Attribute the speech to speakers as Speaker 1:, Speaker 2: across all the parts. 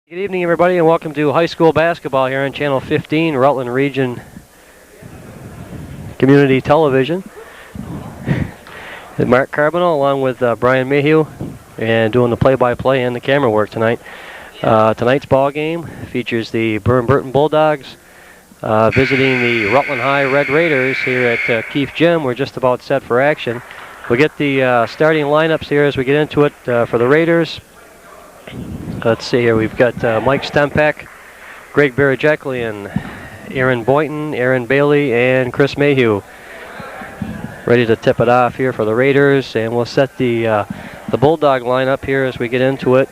Speaker 1: Good evening, everybody, and welcome to high school basketball here on Channel 15, Rutland Region Community Television. Mark Carboneau along with Brian Mayhew and doing the play-by-play and the camera work tonight. Tonight's ball game features the Burr Burton Bulldogs visiting the Rutland High Red Raiders here at Keefe Gym. We're just about set for action. We'll get the starting lineups here as we get into it for the Raiders. Let's see here. We've got Mike Stempak, Greg Barajeklian, Aaron Boynton, Aaron Bailey, and Chris Mayhew ready to tip it off here for the Raiders. And we'll set the Bulldog lineup here as we get into it.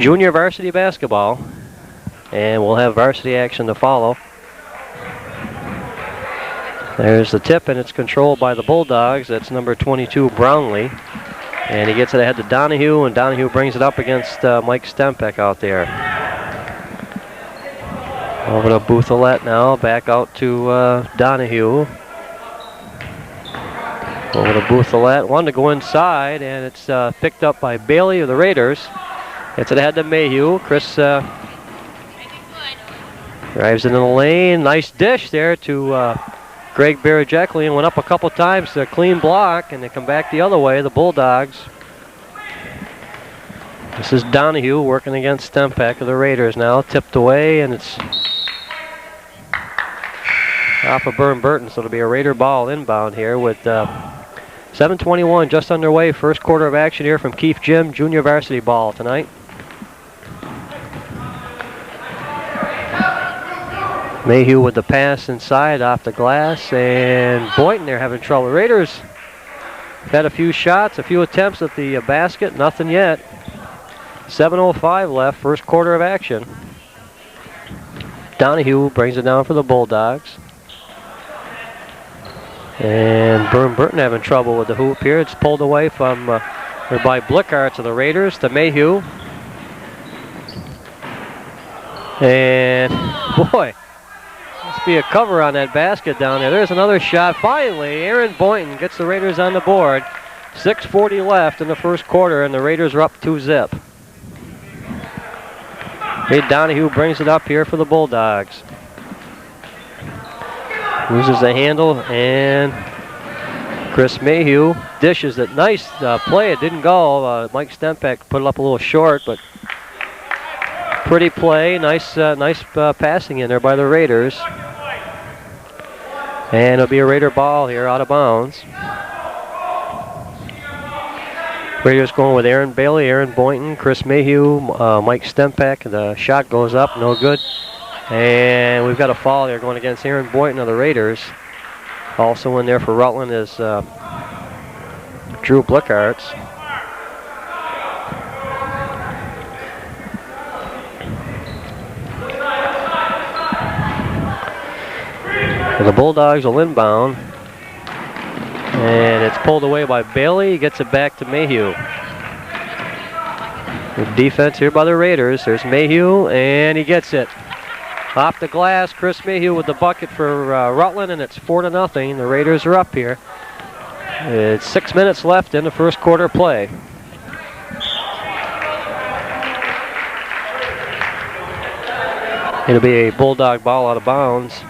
Speaker 1: Junior varsity basketball, and we'll have varsity action to follow. There's the tip, and it's controlled by the Bulldogs. That's number 22, Brownlee. And he gets it ahead to Donahue, and Donahue brings it up against Mike Stempak out there. Over to Bouthelette now, back out to Donahue. Over to Bouthelette, wanted to go inside, and it's picked up by Bailey of the Raiders. Gets it ahead to Mayhew. Chris drives it in the lane. Nice dish there to Greg Barajeklian. Went up a couple times to a clean block, and they come back the other way, the Bulldogs. This is Donahue working against Stempak of the Raiders now. Tipped away, and it's off of Burr Burton, so it'll be a Raider ball inbound here with 7:21 just underway. First quarter of action here from Keefe Gym. Junior varsity ball tonight. Mayhew with the pass inside off the glass, and Boynton there having trouble. Raiders had a few shots, a few attempts at the basket, nothing yet. 7:05 left, first quarter of action. Donahue brings it down for the Bulldogs. And Burr Burton having trouble with the hoop here. It's pulled away from by Blickarts of the Raiders to Mayhew. And boy, must be a cover on that basket down there. There's another shot. Finally, Aaron Boynton gets the Raiders on the board. 6:40 left in the first quarter, and the Raiders are up 2-zip. Hey, Donahue brings it up here for the Bulldogs. Loses the handle, and Chris Mayhew dishes it. Nice play. It didn't go. Mike Stempak put it up a little short, but pretty play. Nice passing in there by the Raiders. And it'll be a Raider ball here out of bounds. Raiders going with Aaron Bailey, Aaron Boynton, Chris Mayhew, Mike Stempak. The shot goes up, no good. And we've got a foul here going against Aaron Boynton of the Raiders. Also in there for Rutland is Drew Blickarts. The Bulldogs will inbound. And it's pulled away by Bailey. He gets it back to Mayhew. Good defense here by the Raiders. There's Mayhew, and he gets it. Off the glass, Chris Mayhew with the bucket for Rutland, and it's 4-0. The Raiders are up here. It's 6 minutes left in the first quarter play. It'll be a Bulldog ball out of bounds.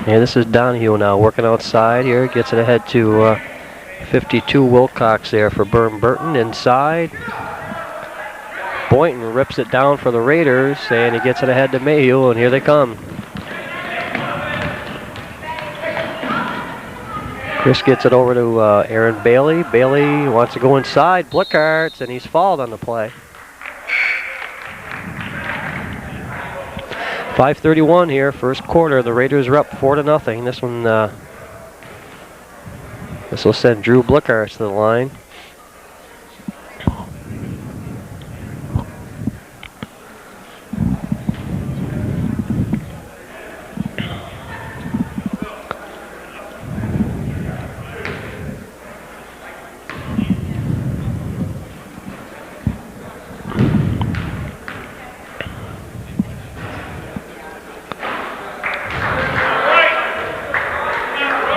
Speaker 1: Yeah, this is Donahue now working outside here. Gets it ahead to 52 Wilcox there for Burr Burton inside. Boynton rips it down for the Raiders, and he gets it ahead to Mayhew, and here they come. Chris gets it over to Aaron Bailey. Bailey wants to go inside. Blickarts, and he's fouled on the play. 5:31 here, first quarter. The Raiders are up 4-0. This one, this will send Drew Blickarts to the line.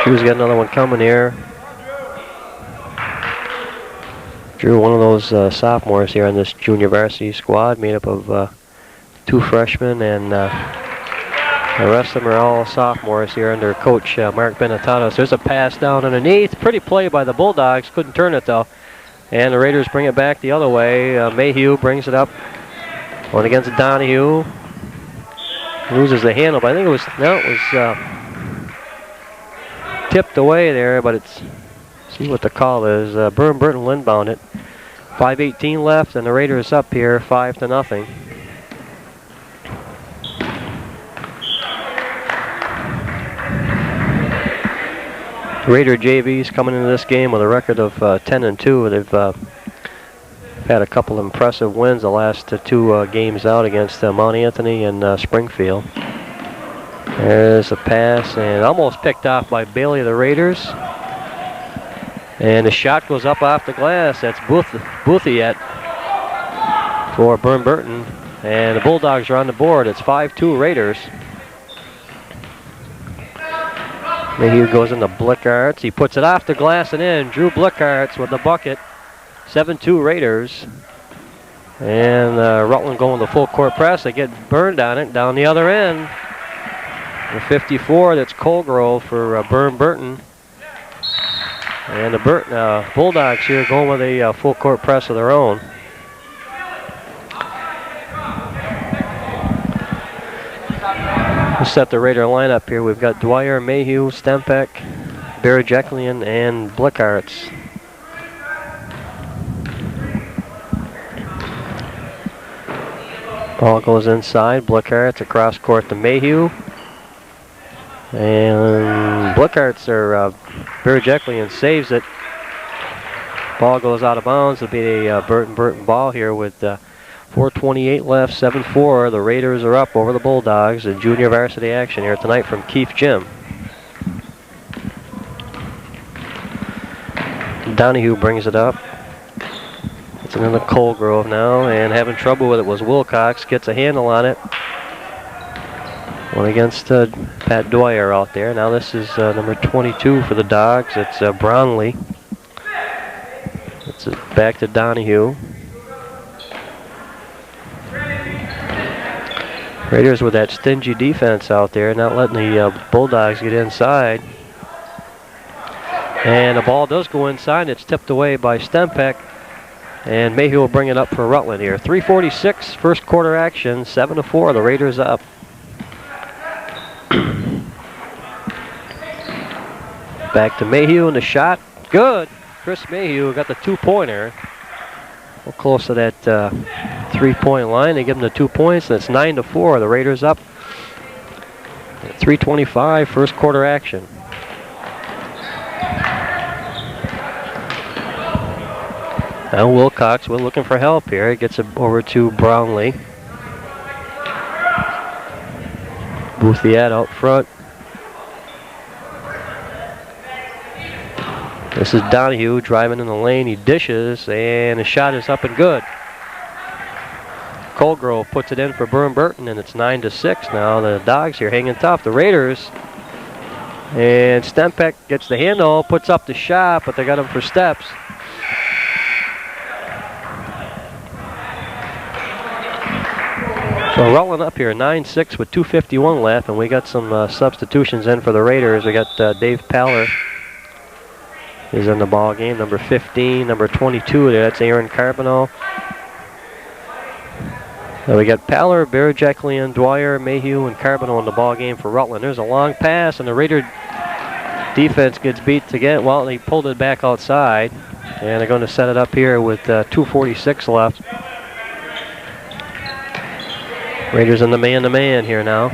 Speaker 1: Drew's got another one coming here. Drew, one of those sophomores here on this junior varsity squad, made up of 2 freshmen, and the rest of them are all sophomores here under coach Mark Benetatos. There's a pass down underneath. Pretty play by the Bulldogs. Couldn't turn it though. And the Raiders bring it back the other way. Mayhew brings it up. Going against Donahue. Loses the handle, but I think it was tipped away there, but it's, see what the call is. Burr Burton inbound it. 5:18 left, and the Raiders up here 5-0. Raider JV's coming into this game with a record of 10-2. They've had a couple impressive wins the last 2 games out against Mount Anthony and Springfield. There's a pass, and almost picked off by Bailey of the Raiders. And the shot goes up off the glass. That's Bouthiet for Burr Burton. And the Bulldogs are on the board. It's 5-2 Raiders. Mayhew goes into Blickarts. He puts it off the glass and in. Drew Blickarts with the bucket. 7-2 Raiders. And Rutland going the full court press. They get burned on it down the other end. The 54, that's Colgrove for Burr Burton. And the Bulldogs here going with a full court press of their own. We'll set the Raider lineup here. We've got Dwyer, Mayhew, Stempek, Barajeklian, and Blickarts. Ball goes inside. Blickarts across court to Mayhew. And Blickarts, or Barajeklian, saves it. Ball goes out of bounds. It'll be a Burton ball here with 4:28 left, 7-4. The Raiders are up over the Bulldogs in junior varsity action here tonight from Keefe Gym. Donahue brings it up. It's in the Colgrove now, and having trouble with it was Wilcox. Gets a handle on it. One against Pat Dwyer out there. Now this is number 22 for the Dogs. It's Brownlee. It's back to Donahue. Raiders with that stingy defense out there, not letting the Bulldogs get inside. And the ball does go inside. It's tipped away by Stempek. And Mayhew will bring it up for Rutland here. 3:46, first quarter action, 7-4. The Raiders up. Back to Mayhew and the shot. Good. Chris Mayhew got the 2-pointer. Well, close to that 3-point line. They give him the 2 points, and it's 9-4. The Raiders up. 3:25, first quarter action. Now Wilcox, we're looking for help here. He gets it over to Brownlee. Bouthiet out front. This is Donahue driving in the lane. He dishes, and the shot is up and good. Colgrove puts it in for Burr Burton, and it's 9-6 now. The Dogs here hanging tough. The Raiders, and Stempek gets the handle, puts up the shot, but they got him for steps. So Rutland up here, 9-6 with 2:51 left, and we got some substitutions in for the Raiders. We got Dave Paller is in the ball game. Number 15, number 22 there, that's Aaron Carboneau. Then we got Paller, Barajeklian, Dwyer, Mayhew, and Carboneau in the ball game for Rutland. There's a long pass, and the Raider defense gets beat to get, well, they pulled it back outside, and they're going to set it up here with 2:46 left. Raiders in the man-to-man here now.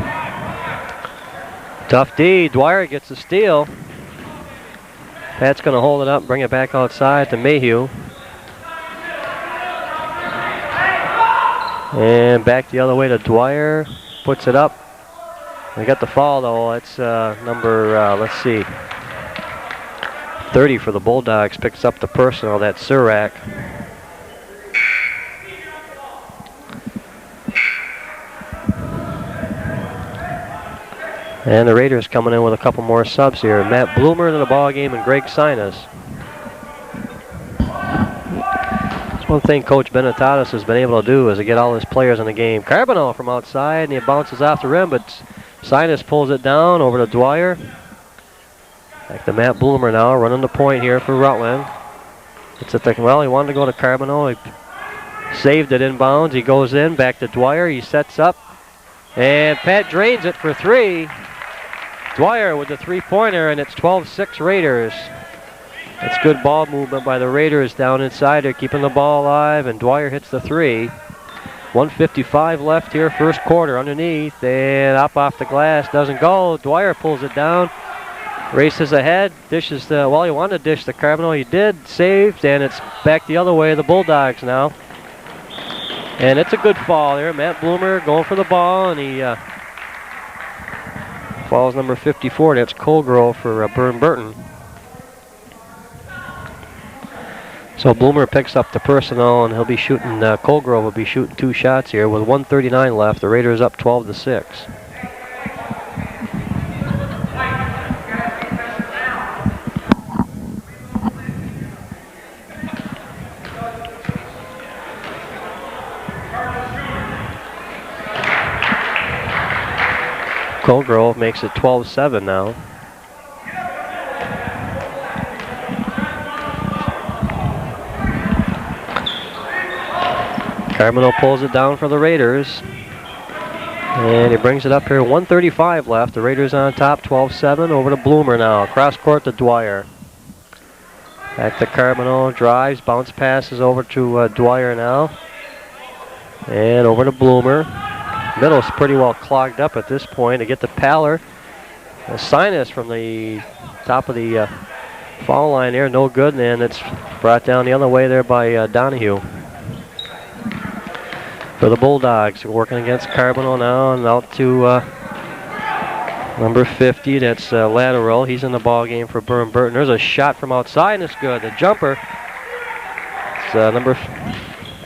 Speaker 1: Tough D. Dwyer gets the steal. Pat's going to hold it up, bring it back outside to Mayhew. And back the other way to Dwyer. Puts it up. They got the foul, though. It's number, let's see, 30 for the Bulldogs. Picks up the personal. That's Surak. And the Raiders coming in with a couple more subs here. Matt Bloomer into the ball game and Greg Sinus. That's one thing Coach Benetatis has been able to do is to get all his players in the game. Carboneau from outside, and he bounces off the rim, but Sinus pulls it down over to Dwyer. Back to Matt Bloomer now, running the point here for Rutland. It's at the, well, he wanted to go to Carboneau. He saved it inbounds. He goes in, back to Dwyer. He sets up, and Pat drains it for three. Dwyer with the three-pointer, and it's 12-6 Raiders. It's good ball movement by the Raiders down inside. They're keeping the ball alive, and Dwyer hits the three. 1:55 left here, first quarter, underneath, and up off the glass, doesn't go. Dwyer pulls it down, races ahead, dishes the, well, he wanted to dish the Carboneau. He did, saved, and it's back the other way, the Bulldogs now. And it's a good fall there. Matt Bloomer going for the ball, and he falls number 54. That's Colgrove for Burr Burton. So Bloomer picks up the personnel, and he'll be shooting, Colgrove will be shooting two shots here with 1:39 left. The Raiders up 12-6. Colgrove makes it 12-7 now. Carboneau pulls it down for the Raiders. And he brings it up here. 1:35 left. The Raiders on top, 12-7. Over to Bloomer now. Cross court to Dwyer. Back to Carboneau. Drives. Bounce passes over to Dwyer now. And over to Bloomer. Middle's pretty well clogged up at this point. To get to Paller. A Sinus from the top of the foul line there. No good. And it's brought down the other way there by Donahue. For the Bulldogs, working against Carboneau now, and out to number 50. That's Lateral. He's in the ball game for Burr Burton. There's a shot from outside, and it's good. The jumper. It's number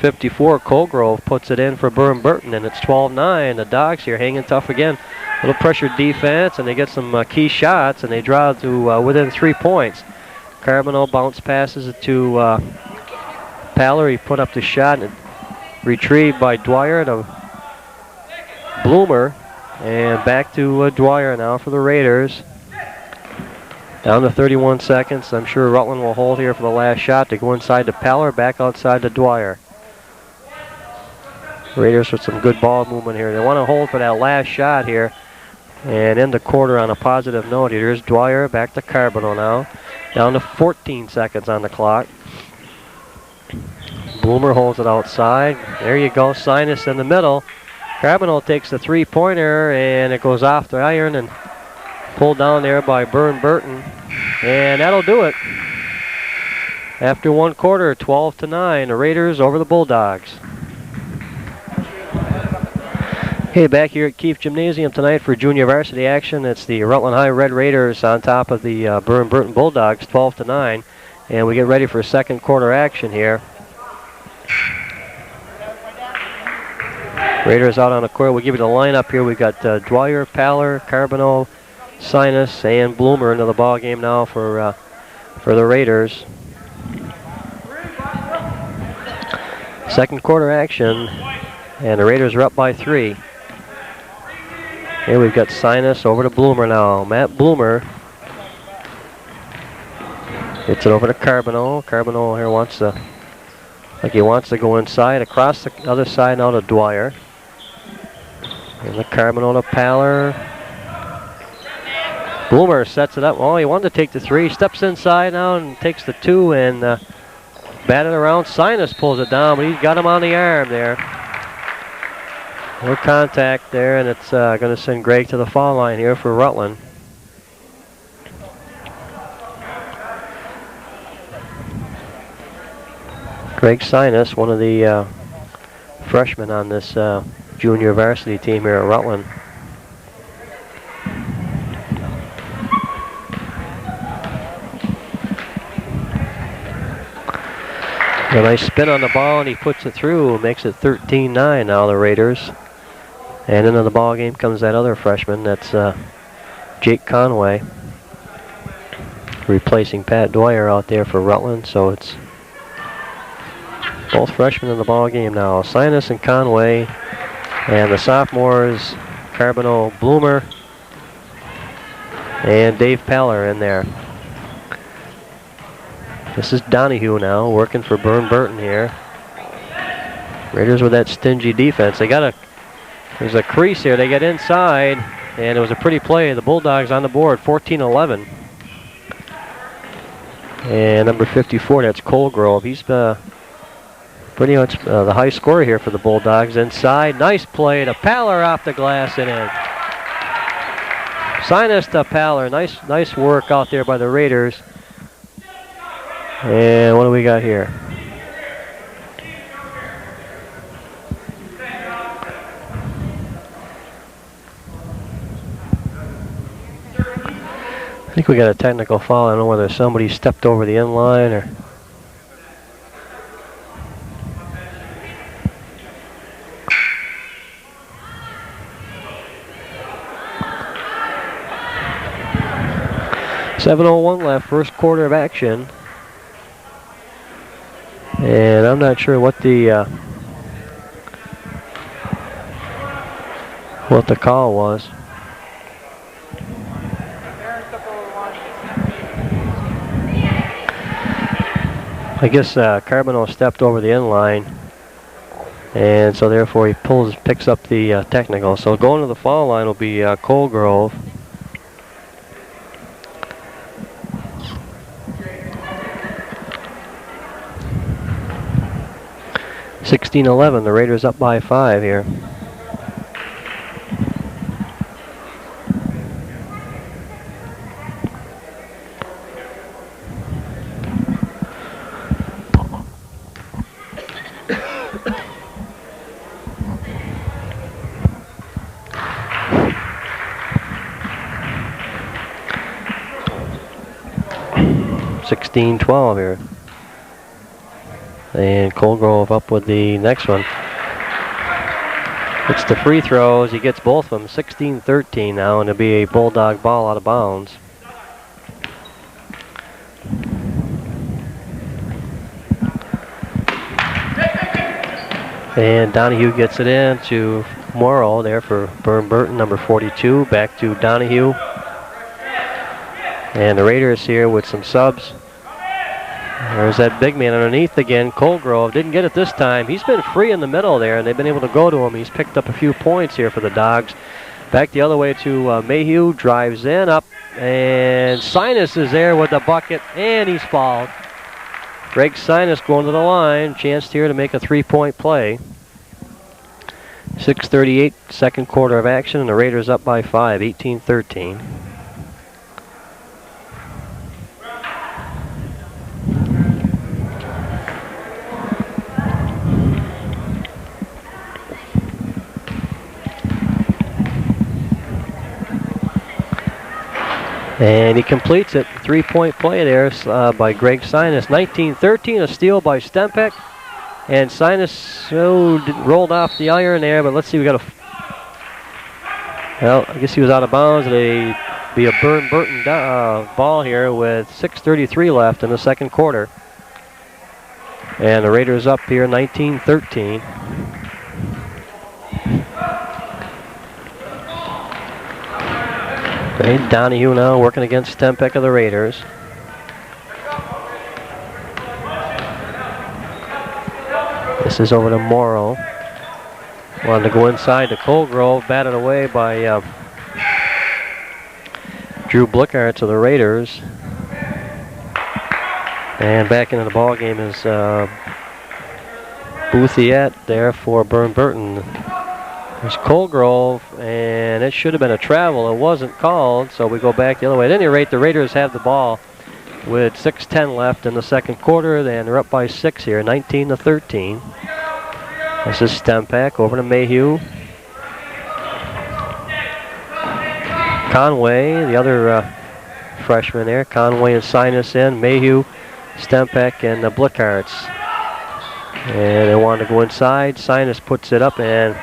Speaker 1: 54, Colgrove, puts it in for Burr Burton, and it's 12-9. The Dogs here hanging tough again. A little pressure defense, and they get some key shots, and they draw to within 3 points. Carboneau bounce passes it to Paller. He put up the shot, and retrieved by Dwyer to Bloomer, and back to Dwyer now for the Raiders. Down to 31 seconds. I'm sure Rutland will hold here for the last shot to go inside to Paller, back outside to Dwyer. Raiders with some good ball movement here. They want to hold for that last shot here and end the quarter on a positive note. Here's Dwyer, back to Carboneau now. Down to 14 seconds on the clock. Bloomer holds it outside. There you go, Sinus in the middle. Carboneau takes the three-pointer, and it goes off the iron and pulled down there by Burr Burton. And that'll do it. After one quarter, 12-9, the Raiders over the Bulldogs. Okay, back here at Keefe Gymnasium tonight for junior varsity action. It's the Rutland High Red Raiders on top of the Burr Burton Bulldogs, 12-9. And we get ready for second quarter action here. Raiders out on the court. We'll give you the lineup here. We've got Dwyer, Paller, Carboneau, Sinus, and Bloomer into the ball game now for the Raiders. Second quarter action, and the Raiders are up by 3. Here we've got Sinus over to Bloomer now. Matt Bloomer gets it over to Carboneau. Carboneau here wants to, like he wants to go inside. Across the other side now to Dwyer. And the Carboneau to Paller. Bloomer sets it up. Oh, he wanted to take the 3. Steps inside now and takes the 2 and batted around. Sinus pulls it down, but he's got him on the arm there. No contact there, and it's going to send Greg to the foul line here for Rutland. Greg Sinus, one of the freshmen on this junior varsity team here at Rutland. A nice spin on the ball, and he puts it through. Makes it 13-9 now, the Raiders. And into the ball game comes that other freshman. That's Jake Conway replacing Pat Dwyer out there for Rutland. So it's both freshmen in the ball game now. Sinus and Conway, and the sophomores Carboneau, Bloomer, and Dave Paller in there. This is Donahue now working for Burr Burton here. Raiders with that stingy defense. There's a crease here. They get inside, and it was a pretty play. The Bulldogs on the board, 14-11. And number 54, that's Colgrove. He's pretty much the high scorer here for the Bulldogs. Inside, nice play to Paller off the glass and in. Sinus to Paller. Nice work out there by the Raiders. And what do we got here? I think we got a technical foul. I don't know whether somebody stepped over the end line or. .7:01 left, first quarter of action. And I'm not sure what the call was. I guess Carboneau stepped over the end line, and so therefore he picks up the technical. So going to the foul line will be Colgrove. .16:11, the Raiders up by 5 here. .16:12 here. And Colgrove up with the next one. It's the free throws. He gets both of them. 16-13 now, and it'll be a Bulldog ball out of bounds. And Donahue gets it in to Morrow there for Burr Burton, number 42. Back to Donahue. And the Raiders here with some subs. There's that big man underneath again. Colgrove didn't get it this time. He's been free in the middle there, and they've been able to go to him. He's picked up a few points here for the Dogs. Back the other way to Mayhew. Drives in, up, and Sinus is there with the bucket, and he's fouled. Greg Sinus going to the line. Chance here to make a three-point play. 6:38, second quarter of action, and the Raiders up by 5, 18-13. And he completes it. Three-point play there by Greg Sinus. 19-13, a steal by Stempek. And Sinus rolled off the iron there, but let's see, we got well, I guess he was out of bounds. It'll be a Burr Burton ball here with 6:33 left in the second quarter. And the Raiders up here 19-13. Okay, Donahue now working against Stempek of the Raiders. This is over to Morrow. Wanted to go inside to Colgrove, batted away by Drew Blickarts of the Raiders. And back into the ball game is Bouthiette there for Burr Burton. There's Colgrove, and it should have been a travel. It wasn't called, so we go back the other way. At any rate, the Raiders have the ball with 6:10 left in the second quarter. And they're up by 6 here, 19-13. This is Stempek over to Mayhew. Conway, the other freshman there. Conway and Sinus in. Mayhew, Stempek, and the Blickarts. And they wanted to go inside. Sinus puts it up, and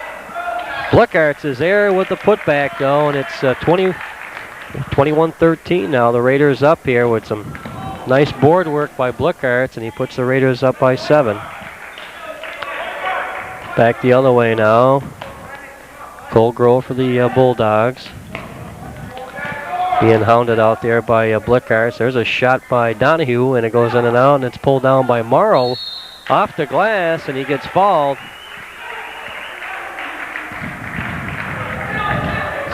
Speaker 1: Blickarts is there with the putback, though, and it's 21-13 now. The Raiders up here with some nice board work by Blickarts, and he puts the Raiders up by 7. Back the other way now. Colgrove for the Bulldogs. Being hounded out there by Blickarts. There's a shot by Donahue, and it goes in and out, and it's pulled down by Morrow off the glass, and he gets fouled.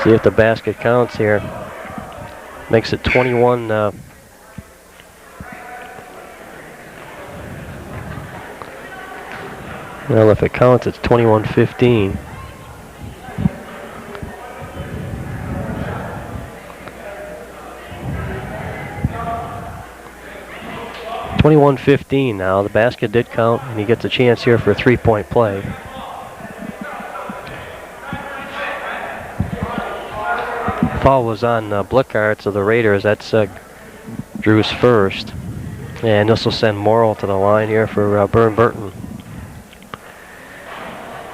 Speaker 1: See if the basket counts here. Makes it 21. Well, if it counts, it's 21-15. (21-15) now. The basket did count, and he gets a chance here for a three-point play. Foul was on Blickarts of the Raiders. That's Drew's first. And this will send Morrill to the line here for Burr Burton.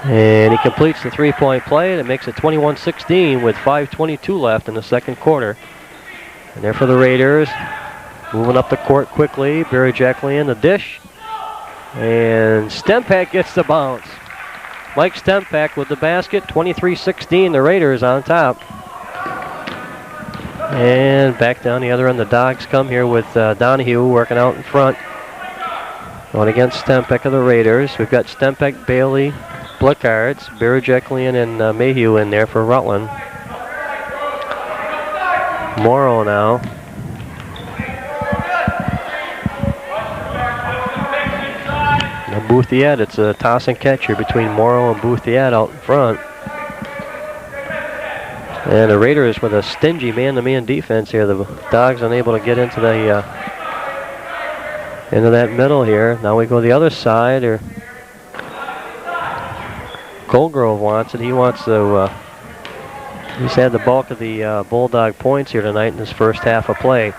Speaker 1: And he completes the three-point play. That makes it 21-16 with 5:22 left in the second quarter. And there for the Raiders. Moving up the court quickly. Barry Jackley in the dish. And Stempak gets the bounce. Mike Stempak with the basket. 23-16. The Raiders on top. And back down the other end, the Dogs come here with Donahue working out in front. Going against Stempak of the Raiders. We've got Stempak, Bailey, Blickarts, Barajeklian, and Mayhew in there for Rutland. Morrow now. And Bouthiet, it's a toss and catch here between Morrow and Bouthiet out in front. And the Raiders with a stingy man-to-man defense here. The Dogs unable to get into the into that middle here. Now we go the other side. Or Colgrove wants it. He wants to. He's had the bulk of the Bulldog points here tonight in his first half of play.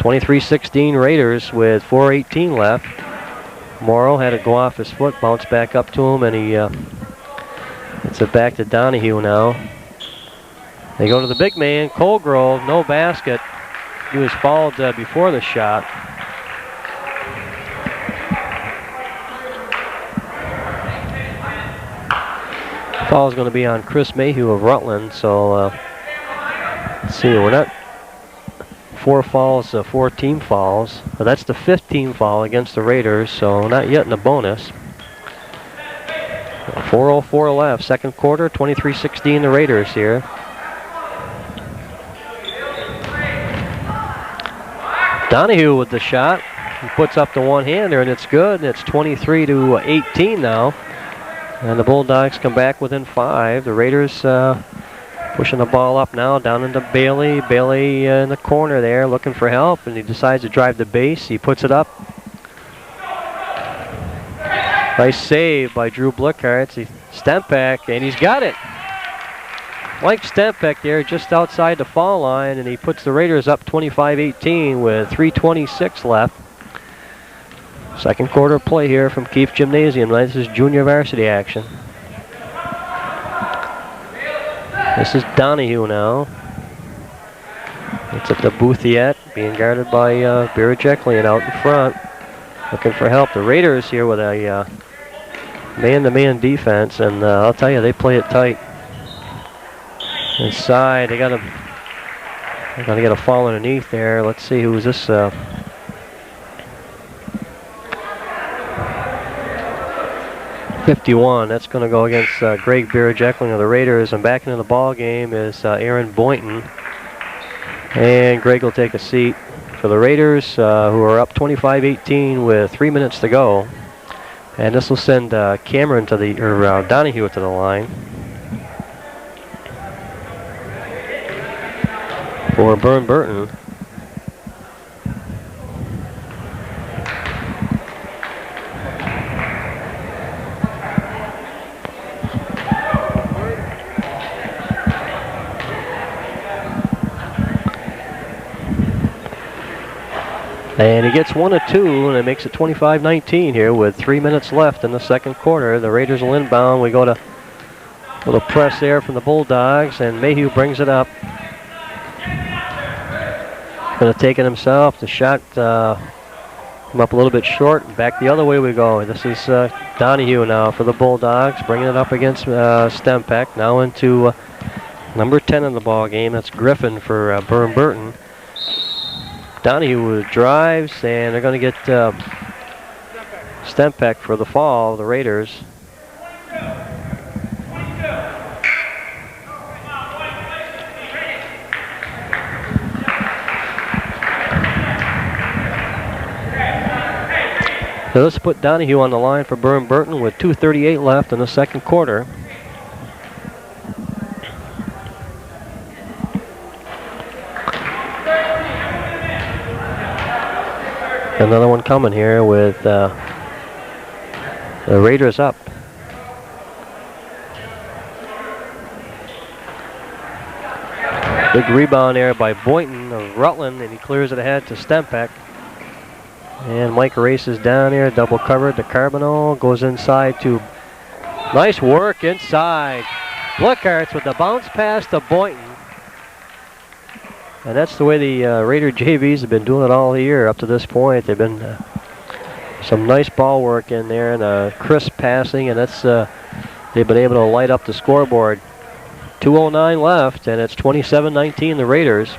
Speaker 1: 23-16 Raiders with 4:18 left. Morrow had to go off his foot, bounce back up to him, and he it's it back to Donahue now. They go to the big man, Colgrove, no basket. He was fouled before the shot. Foul is going to be on Chris Mayhew of Rutland. So let's see, we're not 4 fouls, 4 team fouls. But that's the 5th team foul against the Raiders, so not yet in the bonus. 4:04 left, second quarter, 23-16 the Raiders here. Donahue with the shot. He puts up the one-hander, and it's good. And it's 23-18 now. And the Bulldogs come back within 5. The Raiders pushing the ball up now, down into Bailey. Bailey in the corner there looking for help, and he decides to drive the base. He puts it up. Nice save by Drew Blickarts. Stempak, and he's got it. Mike Stempak there just outside the foul line, and he puts the Raiders up 25-18 with 3:26 left. Second quarter play here from Keefe Gymnasium. This is junior varsity action. This is Donahue now. It's at the Bouthiet, being guarded by Barajeklian out in front, looking for help. The Raiders here with a man-to-man defense, and I'll tell you, they play it tight. Inside, they're gonna get a foul underneath there. Let's see, who is this? 51. That's going to go against Greg Barajeklian of the Raiders. And back into the ball game is Aaron Boynton. And Greg will take a seat for the Raiders, who are up 25-18 with 3 minutes to go. And this will send Cameron to the Donahue to the line for Burr Burton. And he gets 1 of 2, and it makes it 25-19 here with 3 minutes left in the second quarter. The Raiders will inbound. We go to a little press there from the Bulldogs, and Mayhew brings it up. going to take it himself. The shot came up a little bit short. Back the other way we go. This is Donahue now for the Bulldogs, bringing it up against Stempeck. Now into number 10 in the ball game. That's Griffin for Burr Burton. Donahue drives, and they're going to get Stempeck for the fall, the Raiders. So let's put Donahue on the line for Burr Burton with 2:38 left in the second quarter. Another one coming here with the Raiders up. Big rebound there by Boynton of Rutland, and he clears it ahead to Stempeck. And Mike races down here, double covered to Carboneau, goes inside to, nice work inside. Blickarts with the bounce pass to Boynton. And that's the way the Raider JVs have been doing it all year up to this point. They've been some nice ball work in there and crisp passing, and that's they've been able to light up the scoreboard. 2:09 left, and it's 27-19 the Raiders.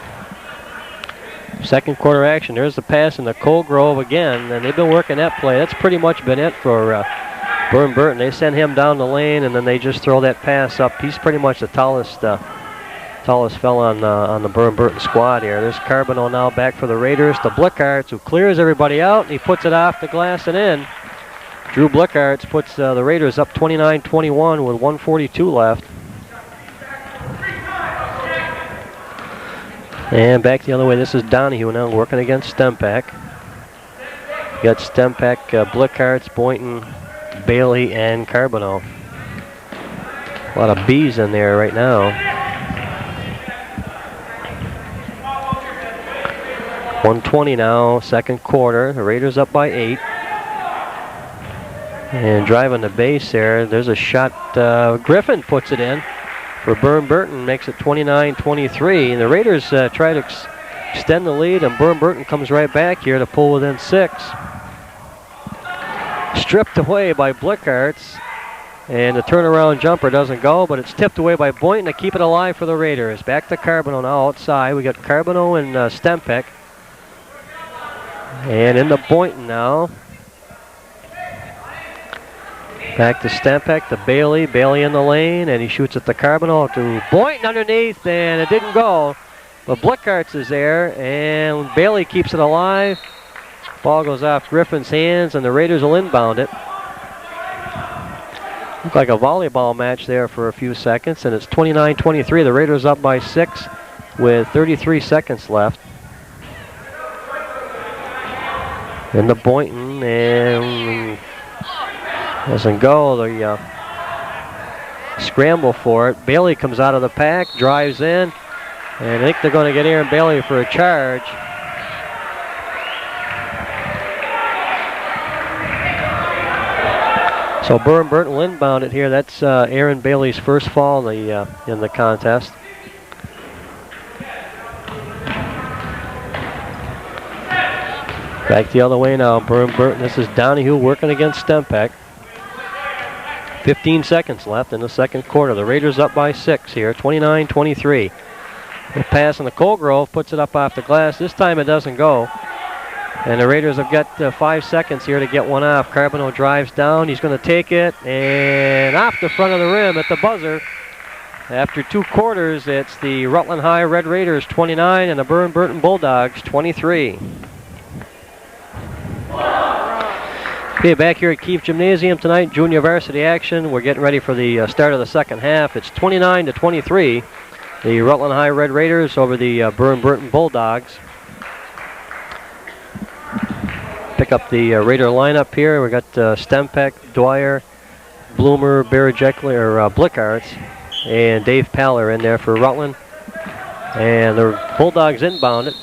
Speaker 1: Second quarter action. There's the pass in the Colgrove again, and they've been working that play. That's pretty much been it for Burr Burton. They send him down the lane, and then they just throw that pass up. He's pretty much the tallest fella on the Burr Burton squad here. There's Carboneau now back for the Raiders. The Blickarts, who clears everybody out, and he puts it off the glass and in. Drew Blickarts puts the Raiders up 29-21 with 1:42 left. And back the other way, this is Donahue now working against Stempeck. You got Stempeck, Blickarts, Boynton, Bailey, and Carboneau. A lot of B's in there right now. 1:20 now, second quarter. The Raiders up by 8. And driving the base there, there's a shot. Griffin puts it in. For Burr Burton, makes it 29-23. And the Raiders try to extend the lead, and Burr Burton comes right back here to pull within 6. Stripped away by Blickarts, and the turnaround jumper doesn't go, but it's tipped away by Boynton to keep it alive for the Raiders. Back to Carboneau now outside. We got Carboneau and Stempeck. And into Boynton now. Back to Stempeck, to Bailey. Bailey in the lane, and he shoots it to Carboneau, to Boynton underneath, and it didn't go. But Blickarts is there, and Bailey keeps it alive. Ball goes off Griffin's hands, and the Raiders will inbound it. Looked like a volleyball match there for a few seconds, and it's 29-23. The Raiders up by 6 with 33 seconds left. Into Boynton, and doesn't go. The scramble for it. Bailey comes out of the pack, drives in, and I think they're going to get Aaron Bailey for a charge. So Burr Burton will inbound it here. That's Aaron Bailey's first fall in the contest. Back the other way now, Burr Burton. This is Donahue working against Stempeck. 15 seconds left in the second quarter. The Raiders up by 6 here, 29-23. The pass on the Colgrove puts it up off the glass. This time it doesn't go. And the Raiders have got 5 seconds here to get one off. Carboneau drives down. He's going to take it, and off the front of the rim at the buzzer. After 2 quarters, it's the Rutland High Red Raiders 29 and the Burr Burton Bulldogs 23. Okay, back here at Keefe Gymnasium tonight, junior varsity action. We're getting ready for the start of the second half. It's 29-23. The Rutland High Red Raiders over the Burr Burton Bulldogs. Pick up the Raider lineup here. We got Stempeck, Dwyer, Bloomer, Blickarts, and Dave Paller in there for Rutland. And the Bulldogs inbound it.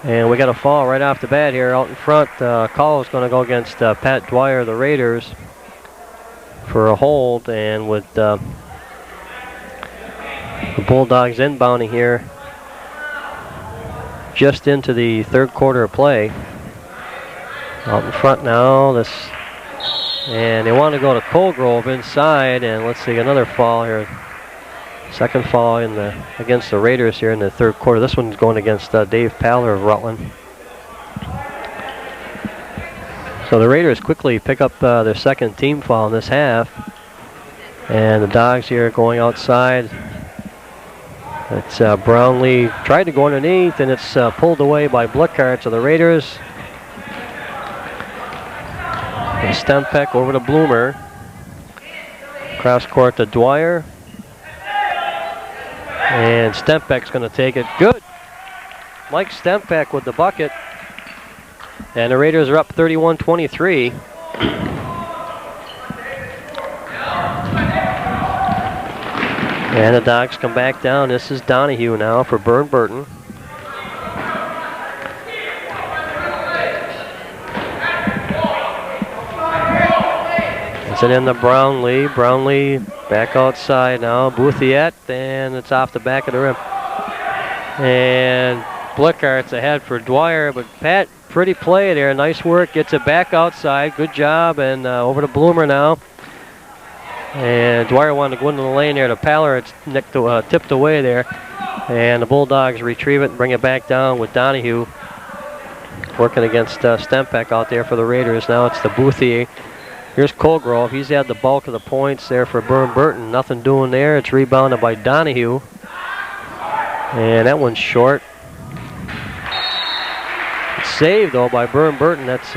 Speaker 1: And we got a fall right off the bat here out in front. Call is going to go against Pat Dwyer, the Raiders, for a hold. And with the Bulldogs inbounding here, just into the third quarter of play. Out in front now, and they want to go to Colgrove inside, and let's see, another foul here. Second foul against the Raiders here in the third quarter. This one's going against Dave Paller of Rutland. So the Raiders quickly pick up their second team foul in this half. And the Dogs here going outside. It's Brownlee tried to go underneath, and it's pulled away by Blickart. So the Raiders. And Stempeck over to Bloomer. Cross court to Dwyer. And Stempeck's going to take it. Good. Mike Stempeck with the bucket. And the Raiders are up 31-23. And the Dogs come back down. This is Donahue now for Burr Burton. It's it in the Brownlee. Brownlee back outside now. Bouthiet, and it's off the back of the rim. And Blickart's ahead for Dwyer, but Pat, pretty play there. Nice work. Gets it back outside. Good job. And over to Bloomer now. And Dwyer wanted to go into the lane there to Paller. It's tipped away there. And the Bulldogs retrieve it and bring it back down with Donahue working against Stempeck out there for the Raiders. Now it's the Bouthier. Here's Colgrove. He's had the bulk of the points there for Burr Burton. Nothing doing there. It's rebounded by Donahue. And that one's short. It's saved, though, by Burr Burton. That's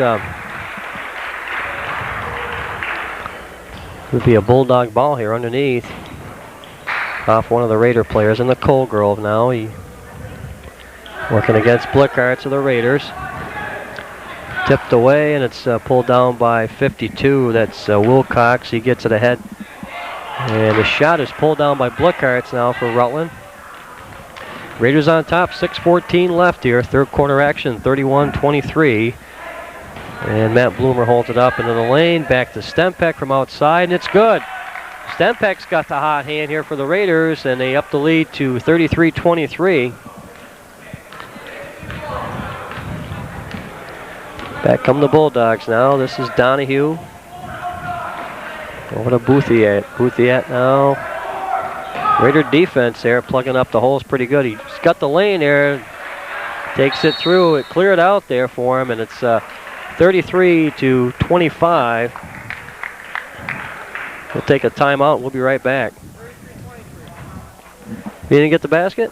Speaker 1: would be a Bulldog ball here underneath. Off one of the Raider players in the Colgrove now. He working against Blickarts of the Raiders. Tipped away, and it's pulled down by 52. That's Wilcox. He gets it ahead. And the shot is pulled down by Blickarts now for Rutland. Raiders on top, 6:14 left here. Third quarter action, 31-23. And Matt Bloomer holds it up into the lane. Back to Stempeck from outside, and it's good. Stempeck's got the hot hand here for the Raiders, and they up the lead to 33-23. Back come the Bulldogs now. This is Donahue. Over to Bouthiet. Bouthiet now. Raider defense there, plugging up the holes pretty good. He's got the lane there. Takes it through. It cleared out there for him, and it's 33-25. We'll take a timeout. We'll be right back. You didn't get the basket?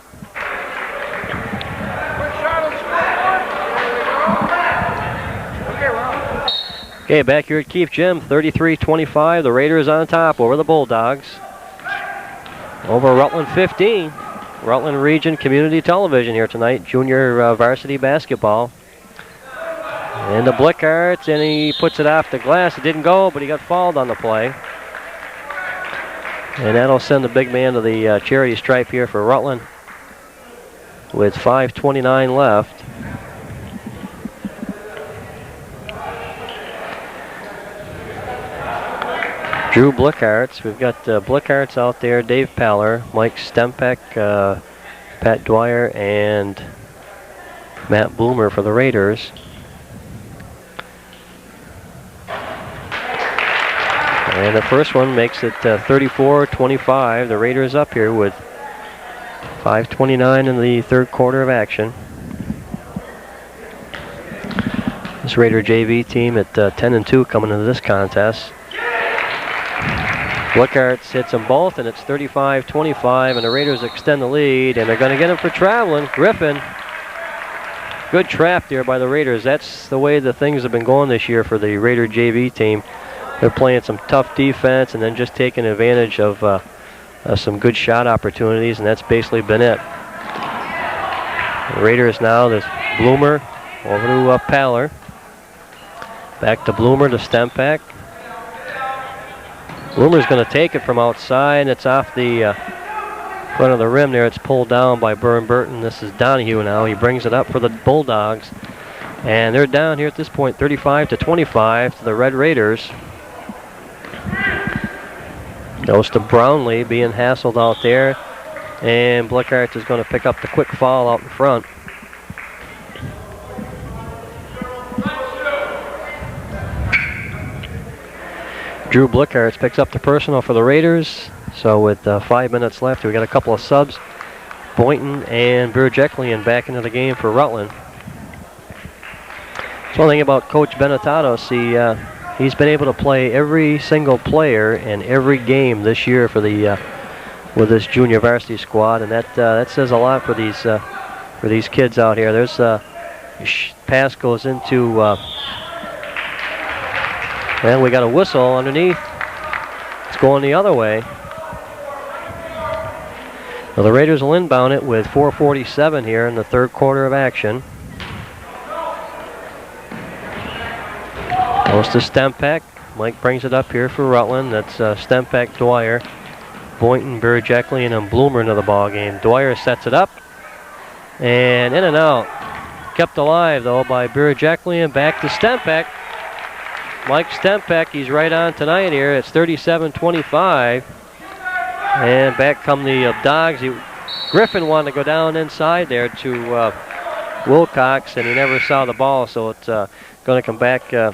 Speaker 1: Okay, back here at Keefe Gym, 33-25. The Raiders on top over the Bulldogs. Over Rutland 15. Rutland Region Community Television here tonight. Junior varsity basketball. And the Blickarts, and he puts it off the glass. It didn't go, but he got fouled on the play. And that'll send the big man to the charity stripe here for Rutland with 5:29 left. Drew Blickarts. We've got Blickarts out there, Dave Paller, Mike Stempeck, Pat Dwyer, and Matt Bloomer for the Raiders. And the first one makes it 34-25. The Raiders up here with 5:29 in the third quarter of action. This Raider JV team at 10-2 coming into this contest. Blickarts hits them both, and it's 35-25, and the Raiders extend the lead, and they're going to get him for traveling. Griffin, good trap there by the Raiders. That's the way the things have been going this year for the Raider JV team. They're playing some tough defense and then just taking advantage of some good shot opportunities, and that's basically been it. The Raiders now, this Bloomer over to Paller. Back to Bloomer to Stempeck. Bloomer's going to take it from outside, and it's off the front of the rim there. It's pulled down by Burr Burton. This is Donahue now. He brings it up for the Bulldogs, and they're down here at this point 35-25 to the Red Raiders. Goes to Brownlee being hassled out there, and Blickarts is going to pick up the quick foul out in front. Drew Blickarts picks up the personal for the Raiders. So with 5 minutes left, we got a couple of subs. Boynton and Burr back into the game for Rutland. That's one thing about Coach Benetatos. He's been able to play every single player in every game this year for the with this junior varsity squad, and that says a lot for these kids out here. There's pass goes into, and we got a whistle underneath. It's going the other way. Well, the Raiders will inbound it with 4:47 here in the third quarter of action. Goes to Stempeck. Mike brings it up here for Rutland. That's Stempeck, Dwyer, Boynton, Burr, and Bloomer into the ball game. Dwyer sets it up, and in and out. Kept alive though by Burr, back to Stempeck. Mike Stempeck, he's right on tonight here. It's 37-25. And back come the Dogs. Griffin wanted to go down inside there to Wilcox, and he never saw the ball, so it's going to come back to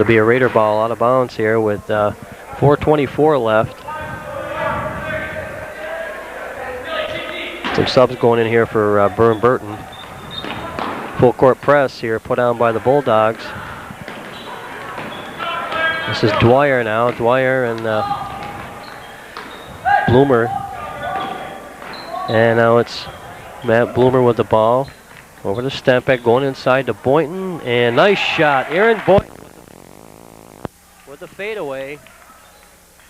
Speaker 1: be a Raider ball out of bounds here with 4:24 left. Some subs going in here for Burr Burton. Full court press here put on by the Bulldogs. This is Dwyer now. Dwyer and Bloomer. And now it's Matt Bloomer with the ball. Over to Stempeck, going inside to Boynton. And nice shot. Aaron Boynton with the fadeaway.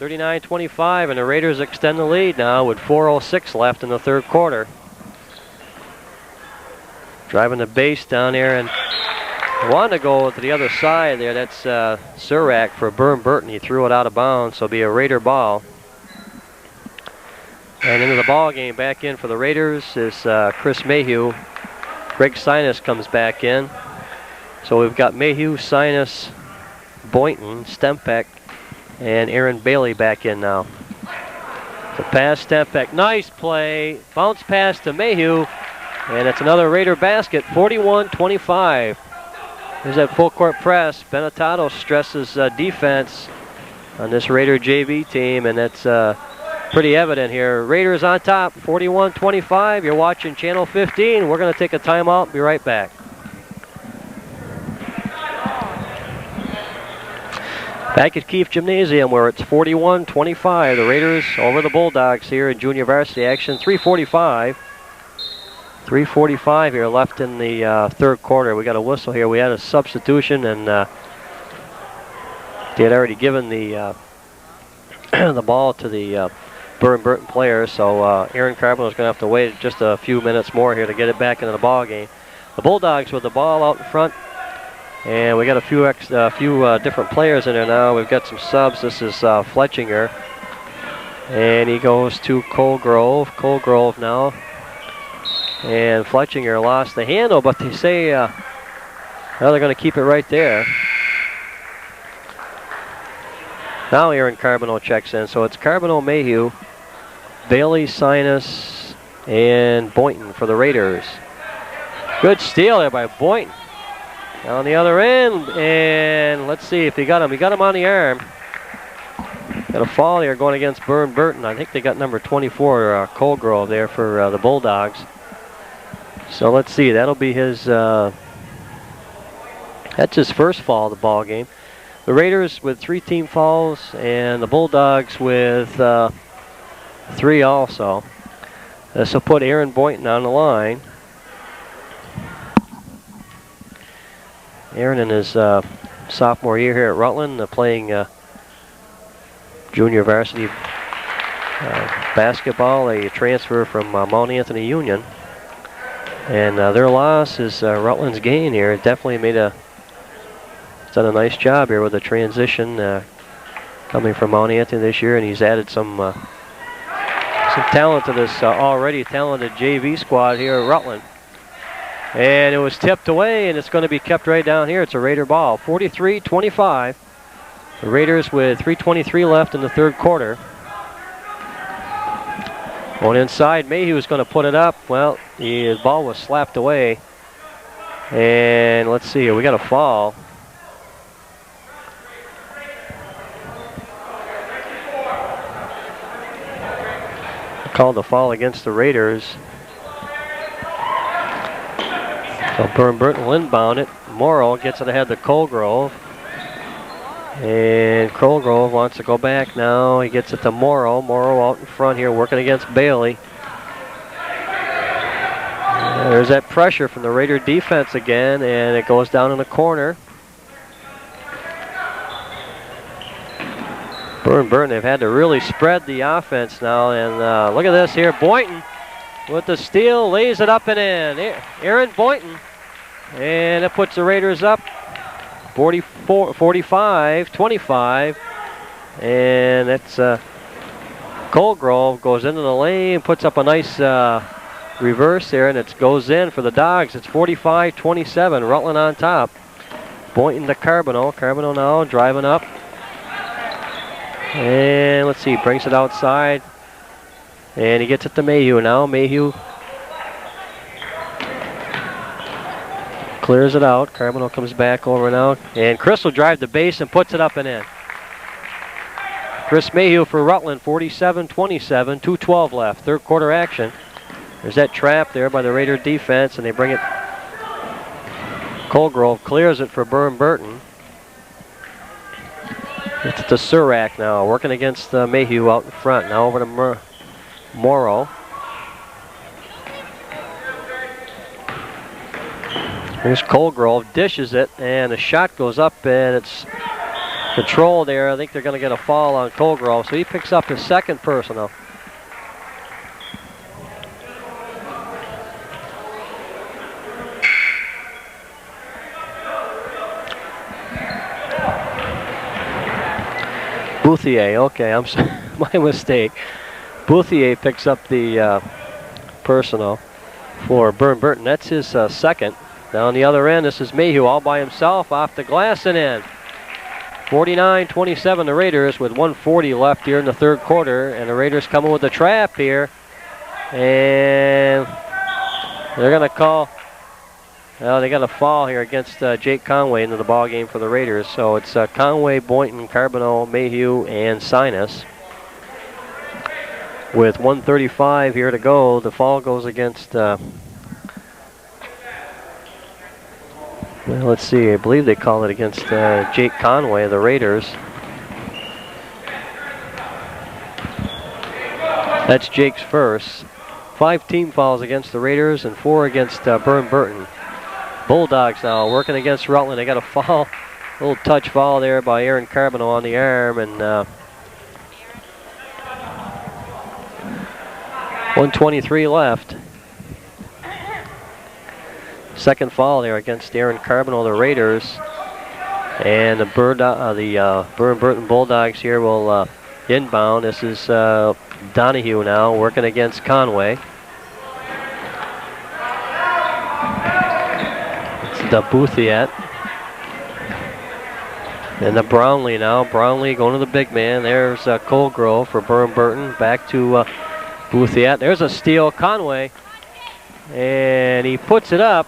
Speaker 1: 39-25, and the Raiders extend the lead now with 4:06 left in the third quarter. Driving the base down there, and wanted to go to the other side there. That's Surak for Burr Burton. He threw it out of bounds, so it'll be a Raider ball. And into the ball game, back in for the Raiders is Chris Mayhew. Greg Sinus comes back in. So we've got Mayhew, Sinus, Boynton, Stempeck, and Aaron Bailey back in now. The pass, Stempeck, nice play. Bounce pass to Mayhew, and it's another Raider basket, 41-25. There's that full court press. Benetato stresses defense on this Raider JV team, and that's pretty evident here. Raiders on top, 41-25. You're watching Channel 15. We're going to take a timeout. Be right back. Back at Keefe Gymnasium, where it's 41-25. The Raiders over the Bulldogs here in junior varsity action. 3:45 here left in the third quarter. We got a whistle here. We had a substitution, and they had already given the the ball to the Burr Burton players. So Aaron Carboneau is going to have to wait just a few minutes more here to get it back into the ball game. The Bulldogs with the ball out in front. And we got a few different players in there now. We've got some subs. This is Fletchinger, and he goes to Colgrove. Colgrove now, and Fletchinger lost the handle, but they say well, they're going to keep it right there. Now Aaron Carboneau checks in, so it's Carboneau, Mayhew, Bailey, Sinus, and Boynton for the Raiders. Good steal there by Boynton. On the other end, and let's see if he got him. He got him on the arm. Got a fall here going against Burr Burton. I think they got number 24, Colgrove, there for the Bulldogs. So let's see. That'll be his. That's his first fall of the ball game. The Raiders with 3 team fouls, and the Bulldogs with 3 also. This will put Aaron Boynton on the line. Aaron in his sophomore year here at Rutland, playing junior varsity basketball, a transfer from Mount Anthony Union. And their loss is Rutland's gain here. It definitely done a nice job here with the transition coming from Mount Anthony this year, and he's added some talent to this already talented JV squad here at Rutland. And it was tipped away, and it's going to be kept right down here. It's a Raider ball, 43-25. The Raiders with 3:23 left in the third quarter. Going inside, Mayhew was going to put it up. Well, the ball was slapped away. And let's see here, we got a foul. called the foul against the Raiders. So Burr Burton will inbound it. Morrow gets it ahead to Colgrove. And Colgrove wants to go back now. He gets it to Morrow. Morrow out in front here working against Bailey. There's that pressure from the Raider defense again, and it goes down in the corner. Burr Burton have had to really spread the offense now, and look at this here. Boynton with the steal, lays it up and in. Aaron Boynton, and it puts the Raiders up 45-25, and it's Colgrove goes into the lane, puts up a nice reverse there, and it goes in for the Dogs. It's 45-27, Rutland on top. Boynton to Carboneau. Carboneau now driving up. And let's see, brings it outside. And he gets it to Mayhew now. Mayhew clears it out. Carboneau comes back over now. And Chris will drive the base and puts it up and in. Chris Mayhew for Rutland, 47-27, 2:12 left, third quarter action. There's that trap there by the Raider defense, and they bring it. Colgrove clears it for Burr Burton. It's to Surak now, working against Mayhew out in front. Now over to Morrow. Here's Colgrove, dishes it, and the shot goes up, and it's controlled there. I think they're going to get a foul on Colgrove, so he picks up his second personal. Bouthier, okay, I'm sorry, my mistake. Bouthier picks up the personal for Burr Burton. That's his second. Down the other end, this is Mayhew all by himself off the glass and in. 49-27 the Raiders with 1:40 left here in the third quarter, and the Raiders coming with the trap here. And they're going to call, well, they got a foul here against Jake Conway into the ball game for the Raiders. So it's Conway, Boynton, Carboneau, Mayhew, and Sinus. With 1:35 here to go, the foul goes against, well, let's see, I believe they call it against Jake Conway, the Raiders. That's Jake's first. 5 team fouls against the Raiders and 4 against Burr Burton. Bulldogs now working against Rutland. They got a foul, a little touch foul there by Aaron Carboneau on the arm, and 1:23 left. Second foul there against Aaron Carboneau, the Raiders, and the Burr Burton Bulldogs here will inbound. This is Donahue now working against Conway. The Bouthier. And the Brownlee now. Brownlee going to the big man. There's Colgrove for Burr Burton. Back to Bouthier. There's a steal. Conway. And he puts it up.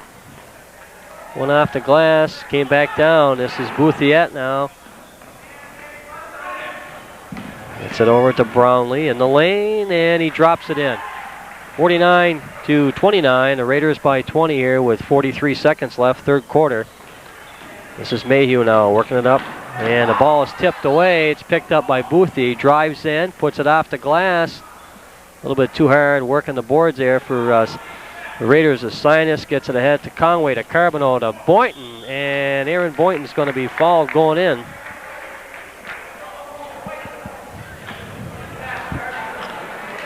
Speaker 1: Went off the glass. Came back down. This is Bouthier now. Gets it over to Brownlee in the lane. And he drops it in. 49-29, the Raiders by 20 here with 43 seconds left, third quarter. This is Mayhew now working it up, and the ball is tipped away. It's picked up by Boothie, drives in, puts it off the glass. A little bit too hard working the boards there for the Raiders. As Sinus gets it ahead to Conway, to Carboneau, to Boynton, and Aaron Boynton's going to be fouled going in.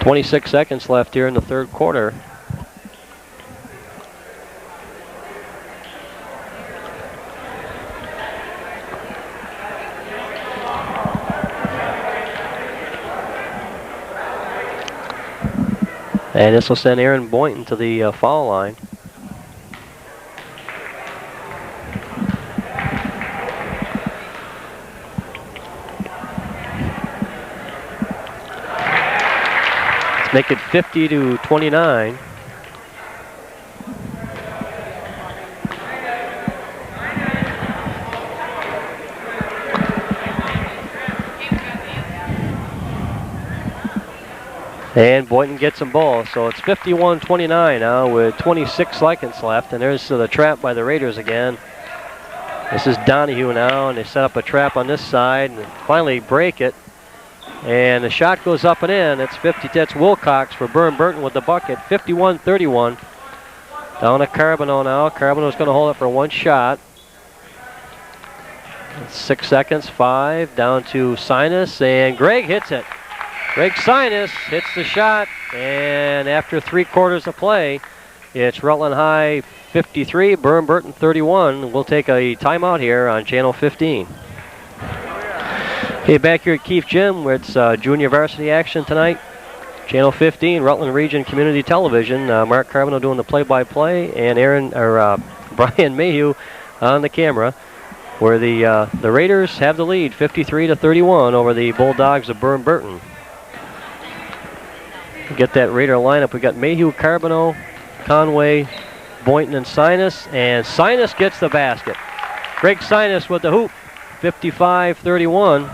Speaker 1: .26 seconds left here in the third quarter. And this will send Aaron Boynton to the foul line. Make it 50-29. And Boynton gets them both. So it's 51-29 now with 26 seconds left. And there's the trap by the Raiders again. This is Donahue now, and they set up a trap on this side and finally break it. And the shot goes up and in. It's 50. That's Wilcox for Burr Burton with the bucket. 51-31. Down to Carboneau now. Carboneau's going to hold it for one shot. 6 seconds. 5. Down to Sinus, and Greg hits it. Greg Sinus hits the shot, and after 3 quarters of play, it's Rutland High 53, Burr Burton 31. We'll take a timeout here on Channel 15. Okay, back here at Keefe Gym, where it's junior varsity action tonight. Channel 15, Rutland Region Community Television. Mark Carboneau doing the play-by-play, and Brian Mayhew on the camera, where the Raiders have the lead, 53-31 over the Bulldogs of Burr Burton. Get that Raider lineup. We got Mayhew, Carboneau, Conway, Boynton, and Sinus gets the basket. Greg Sinus with the hoop, 55-31.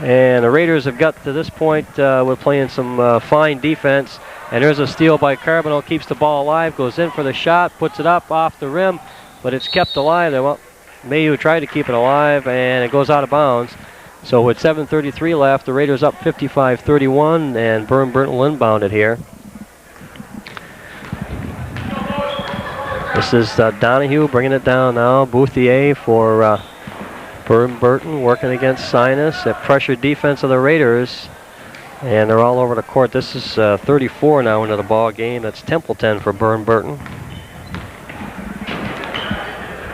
Speaker 1: And the Raiders have got to this point with playing some fine defense. And there's a steal by Carboneau, keeps the ball alive, goes in for the shot, puts it up off the rim, but it's kept alive. Mayhew tried to keep it alive, and it goes out of bounds. So with 7:33 left, the Raiders up 55-31, and Burr Burton will inbound it here. This is Donahue bringing it down now. Bouthier for Burr Burton working against Sinus. That pressure defense of the Raiders, and they're all over the court. This is 34 now into the ball game. That's Templeton for Burr Burton.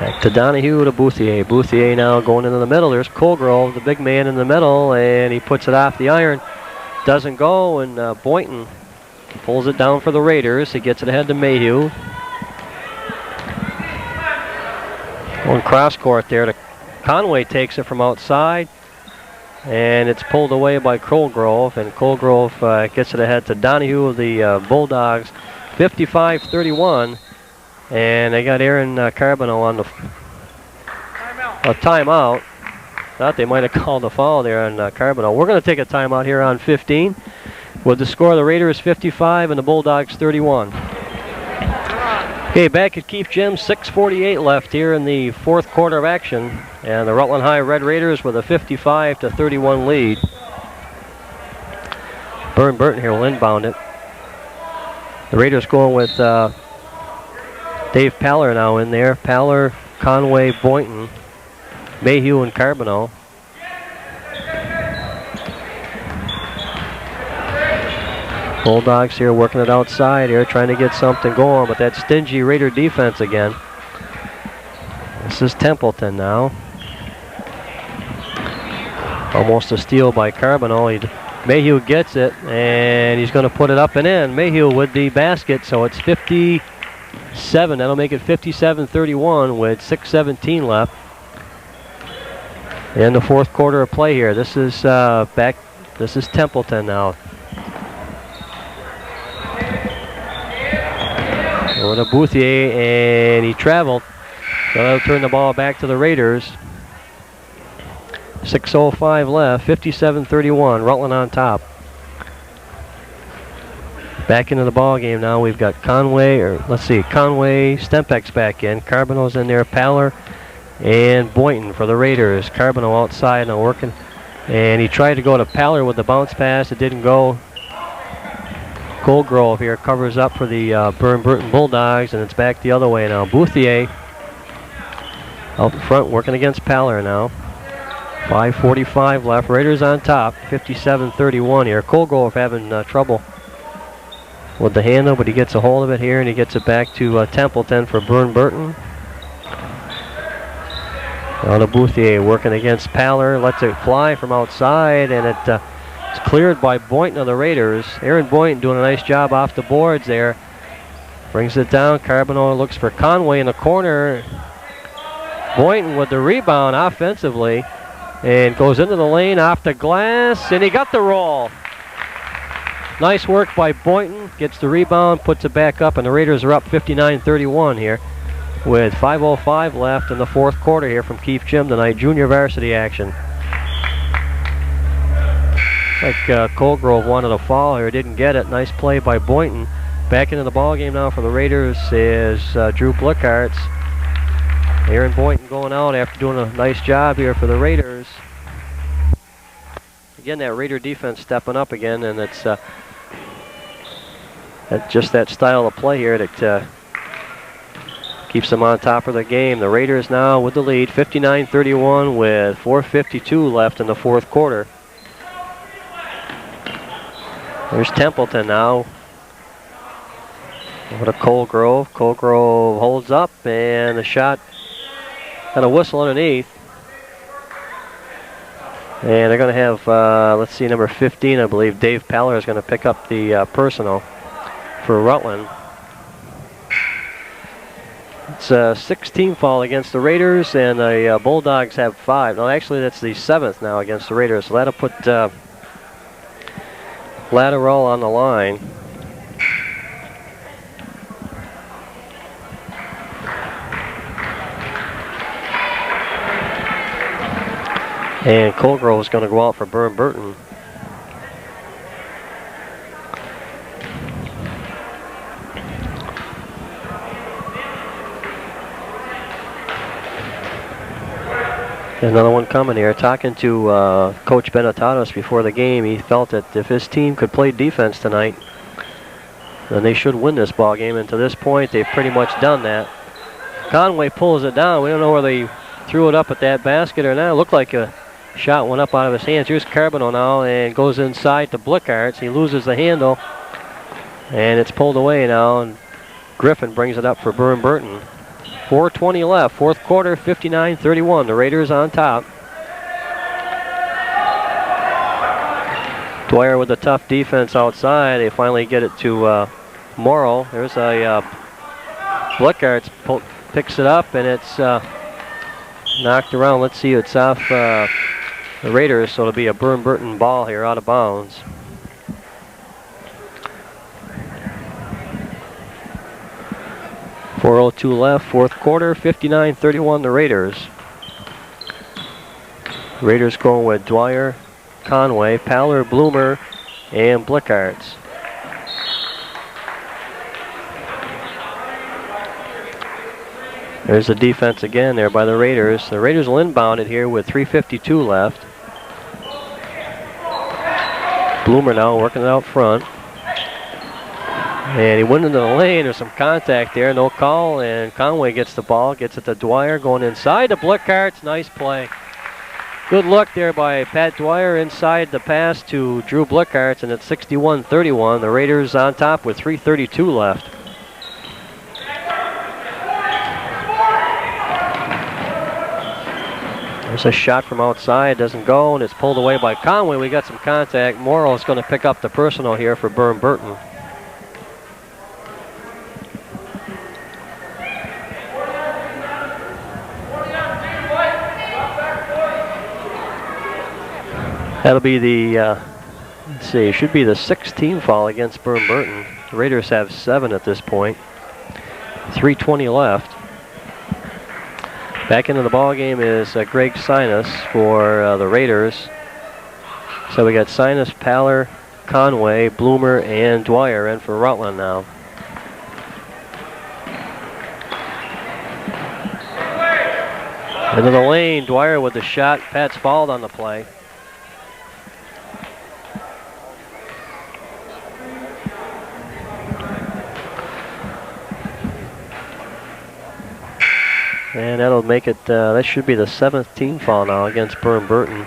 Speaker 1: Back to Donahue to Bouthier. Bouthier now going into the middle. There's Colgrove, the big man in the middle, and he puts it off the iron. Doesn't go, and Boynton pulls it down for the Raiders. He gets it ahead to Mayhew. One cross court there. Conway takes it from outside, and it's pulled away by Colgrove, and Colgrove gets it ahead to Donahue of the Bulldogs, 55-31. And they got Aaron Carboneau on the timeout. Thought they might have called a foul there on Carboneau. We're going to take a timeout here on 15. With the score, the Raiders 55 and the Bulldogs 31. Okay, back at Keefe Gym, 6:48 left here in the 4th quarter of action. And the Rutland High Red Raiders with a 55-31 lead. Burr Burton here will inbound it. The Raiders going with Dave Paller now in there. Paller, Conway, Boynton, Mayhew, and Carboneau. Bulldogs here working it outside here, trying to get something going, but that stingy Raider defense again. This is Templeton now. Almost a steal by Carboneau. Mayhew gets it, and he's going to put it up and in. Mayhew with the basket, so it's 57. That'll make it 57-31 with 6:17 left in the 4th quarter of play here. This is This is Templeton now. Going to Bouthier, and he traveled. So that'll turn the ball back to the Raiders. 6:05 left, 57-31, Rutland on top. Back into the ball game now. We've got Conway, Stempek's back in. Carboneau's in there, Paller, and Boynton for the Raiders. Carboneau outside now working, and he tried to go to Paller with the bounce pass. It didn't go. Colgrove here covers up for the Burr Burton Bulldogs, and it's back the other way now. Bouthier out in front working against Paller now. 5:45 left. Raiders on top, 57-31 here. Colgrove having trouble with the handle, but he gets a hold of it here, and he gets it back to Templeton for Burr Burton. Now to Bouthier working against Paller, lets it fly from outside, and it's cleared by Boynton of the Raiders. Aaron Boynton doing a nice job off the boards there. Brings it down. Carboneau looks for Conway in the corner. Boynton with the rebound offensively, and goes into the lane off the glass, and he got the roll. Nice work by Boynton. Gets the rebound, puts it back up, and the Raiders are up 59-31 here with 5:05 left in the 4th quarter here from Keefe Gym tonight. Junior varsity action. Like Colgrove wanted a foul here, didn't get it. Nice play by Boynton. Back into the ball game now for the Raiders is Drew Blickarts. Aaron Boynton going out after doing a nice job here for the Raiders. Again, that Raider defense stepping up again, and it's just that style of play here that keeps them on top of the game. The Raiders now with the lead, 59-31 with 4:52 left in the fourth quarter. There's Templeton now. Over to Colgrove. Colgrove holds up, and the shot and a whistle underneath. And they're going to have, let's see, number 15, I believe, Dave Paller is going to pick up the personal for Rutland. It's a 16 foul against the Raiders, and the Bulldogs have 5. No, actually, that's the 7th now against the Raiders. So that'll put Lateral on the line. And Colgrove is going to go out for Burr Burton. Another one coming here. Talking to Coach Benetatos before the game, he felt that if his team could play defense tonight, then they should win this ball game. And to this point, they've pretty much done that. Conway pulls it down. We don't know whether he threw it up at that basket or not. It looked like a shot went up out of his hands. Here's Carboneau now and goes inside to Blickarts. He loses the handle, and it's pulled away now. And Griffin brings it up for Burr Burton. 4:20 left, fourth quarter, 59-31. The Raiders on top. Dwyer with a tough defense outside. They finally get it to Morrow. There's a Blickarts picks it up, and it's knocked around. Let's see, it's off the Raiders, so it'll be a Burr Burton ball here out of bounds. .402 left, fourth quarter, 59-31 the Raiders. Raiders going with Dwyer, Conway, Paller, Bloomer, and Blickarts. There's the defense again there by the Raiders. The Raiders will inbound it here with 3:52 left. Bloomer now working it out front. And he went into the lane. There's some contact there. No call. And Conway gets the ball. Gets it to Dwyer. Going inside to Blickarts. Nice play. Good look there by Pat Dwyer inside the pass to Drew Blickarts. And it's 61-31. The Raiders on top with 3:32 left. There's a shot from outside. Doesn't go. And it's pulled away by Conway. We got some contact. Morrow is going to pick up the personal here for Burr Burton. That'll be the, let's see, should be the 16th foul against Burr Burton. The Raiders have 7 at this point. 3:20 left. Back into the ball game is Greg Sinus for the Raiders. So we got Sinus, Paller, Conway, Bloomer, and Dwyer in for Rutland now. Into the lane, Dwyer with the shot. Pat's fouled on the play. And that'll make it, that should be the 7th team foul now against Burr Burton.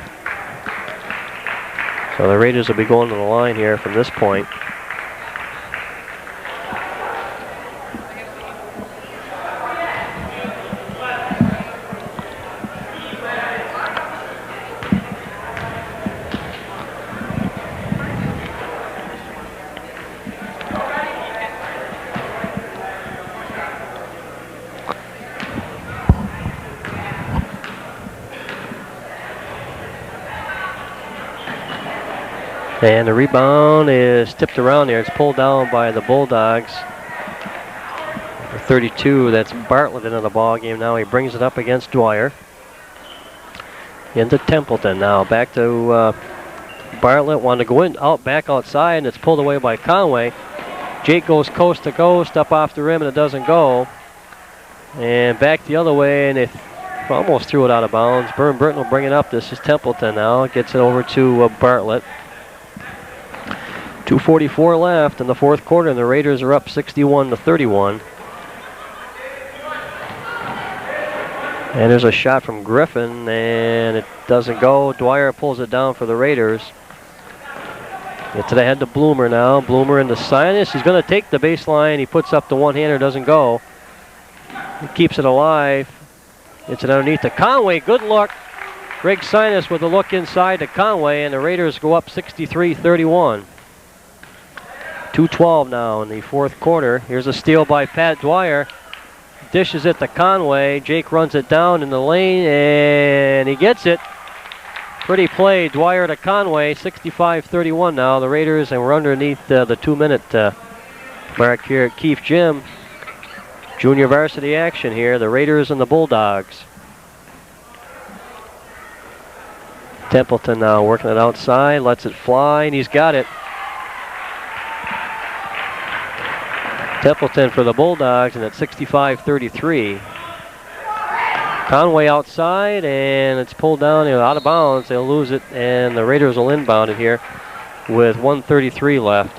Speaker 1: So the Raiders will be going to the line here from this point. And the rebound is tipped around there. It's pulled down by the Bulldogs. For 32, that's Bartlett into the ball game now. He brings it up against Dwyer. Into Templeton now. Back to Bartlett wanted to go back outside, and it's pulled away by Conway. Jake goes coast to coast, up off the rim, and it doesn't go. And back the other way, and they almost threw it out of bounds. Burr Burton will bring it up. This is Templeton now. Gets it over to Bartlett. 2:44 left in the fourth quarter, and the Raiders are up 61-31. And there's a shot from Griffin, and it doesn't go. Dwyer pulls it down for the Raiders. Gets it ahead to Bloomer now. Bloomer into Sinus. He's going to take the baseline. He puts up the one-hander, doesn't go. He keeps it alive. It's it underneath to Conway. Good look. Greg Sinus with a look inside to Conway, and the Raiders go up 63-31. 2:12 now in the fourth quarter. Here's a steal by Pat Dwyer. Dishes it to Conway. Jake runs it down in the lane, and he gets it. Pretty play. Dwyer to Conway. 65-31 now. The Raiders, and we're underneath the 2-minute mark here at Keefe Gym. Junior varsity action here. The Raiders and the Bulldogs. Templeton now working it outside. Lets it fly, and he's got it. Templeton for the Bulldogs, and it's 65-33. Conway outside, and it's pulled down, out of bounds. They'll lose it, and the Raiders will inbound it here with 1:33 left.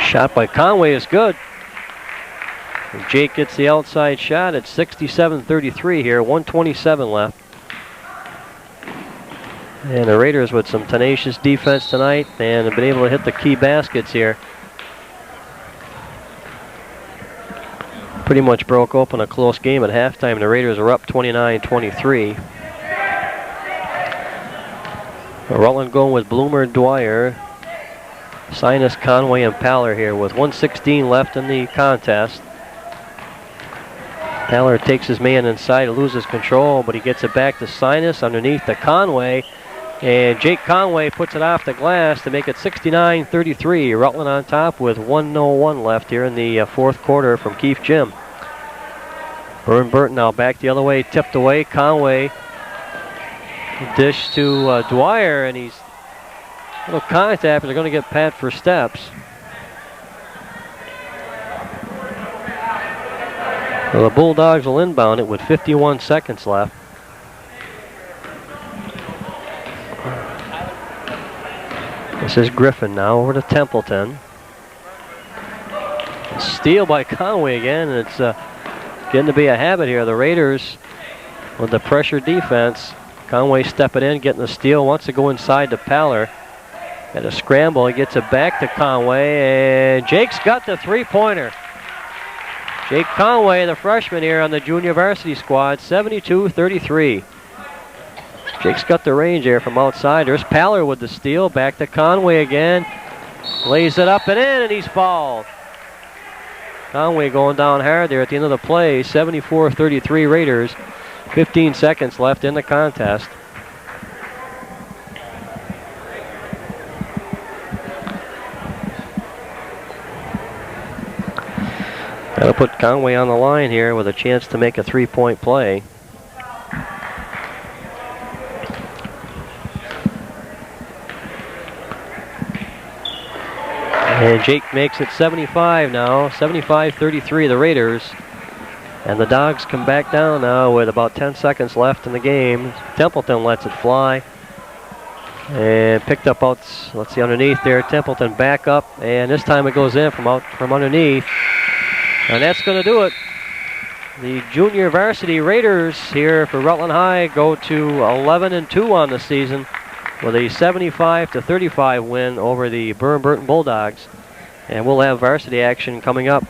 Speaker 1: Shot by Conway is good. And Jake gets the outside shot. It's 67-33 here, 1:27 left. And the Raiders with some tenacious defense tonight, and have been able to hit the key baskets here. Pretty much broke open a close game at halftime. The Raiders are up 29-23. Rutland going with Bloomer, Dwyer, Sinus, Conway, and Paller here with 1:16 left in the contest. Paller takes his man inside, loses control, but he gets it back to Sinus underneath to Conway. And Jake Conway puts it off the glass to make it 69-33. Rutland on top with 1:01 left here in the fourth quarter from Keefe Gym. Burr Burton now back the other way, tipped away. Conway dish to Dwyer, and he's a little contact, but they're going to get pat for steps. Well, the Bulldogs will inbound it with 51 seconds left. This is Griffin now over to Templeton. Steal by Conway again, and it's getting to be a habit here. The Raiders with the pressure defense. Conway stepping in, getting the steal, wants to go inside to Paller. At a scramble, he gets it back to Conway, and Jake's got the three-pointer. Jake Conway, the freshman here on the junior varsity squad, 72-33. Jake's got the range there from outside. There's Paller with the steal. Back to Conway again. Lays it up and in, and he's fouled. Conway going down hard there at the end of the play. 74-33 Raiders. 15 seconds left in the contest. That'll put Conway on the line here with a chance to make a three-point play. And Jake makes it 75 now, 75-33 the Raiders. And the Dogs come back down now with about 10 seconds left in the game. Templeton lets it fly. And picked up out, let's see, underneath there. Templeton back up, and this time it goes in from underneath. And that's going to do it. The junior varsity Raiders here for Rutland High go to 11-2 on the season, with a 75-35 win over the Burr Burton Bulldogs. And we'll have varsity action coming up